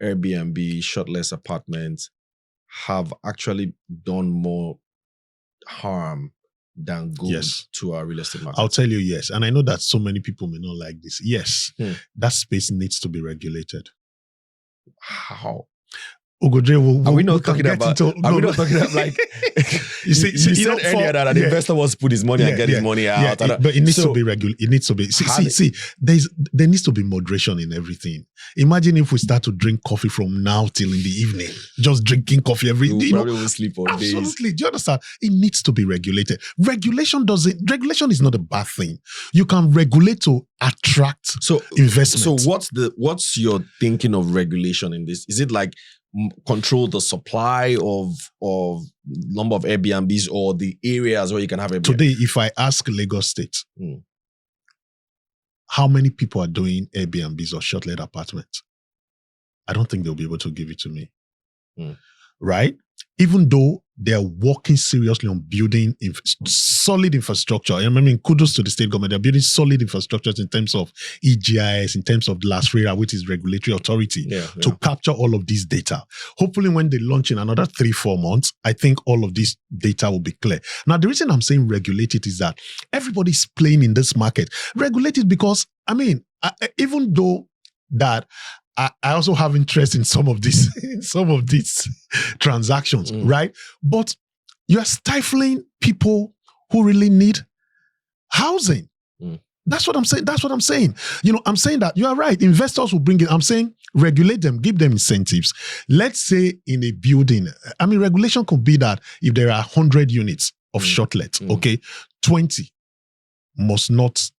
Airbnb, shortless apartments have actually done more harm than good to our real estate market? I'll tell you yes. And I know that so many people may not like this. Yes, that space needs to be regulated. How? Ugodre, are we not talking about? Are we not talking about like? you said earlier that an investor wants to put his money and get his money out. But it needs to be regulated. It needs to be. See. There needs to be moderation in everything. Imagine if we start to drink coffee from now till in the evening, just drinking coffee every day. Probably will sleep all days. Absolutely. Do you understand? It needs to be regulated. Regulation is not a bad thing. You can regulate to attract investment. So what's your thinking of regulation in this? Is it like control the supply of number of Airbnbs or the areas where you can have Airbnb? Today, if I ask Lagos State, how many people are doing Airbnbs or short-let apartments, I don't think they'll be able to give it to me. Right? Even though they're working seriously on building solid infrastructure. I mean, kudos to the state government. They're building solid infrastructures in terms of EGIS, in terms of the LASFERA, which is regulatory authority, to capture all of this data. Hopefully, when they launch in another 3-4 months, I think all of this data will be clear. Now, the reason I'm saying regulate it is that everybody's playing in this market. Regulate it because, I mean, even though that I also have interest in some of these transactions, right? But you're stifling people who really need housing. That's what I'm saying. You know, I'm saying that you are right. Investors will bring it. I'm saying regulate them, give them incentives. Let's say in a building, I mean, regulation could be that if there are 100 units of shortlet, 20 must not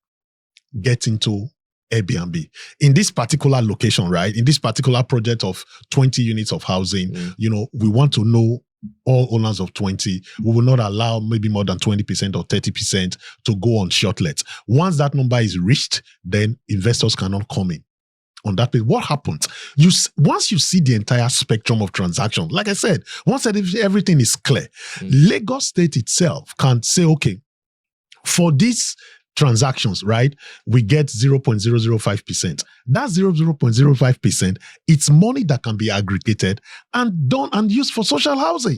get into Airbnb. In this particular location, right? In this particular project of 20 units of housing, you know, we want to know all owners of 20. We will not allow maybe more than 20% or 30% to go on shortlet. Once that number is reached, then investors cannot come in on that page. What happens? Once you see the entire spectrum of transactions, like I said, once everything is clear, Lagos State itself can say, okay, for this transactions, right, we get 0.005%. That 0.05%, it's money that can be aggregated and done and used for social housing.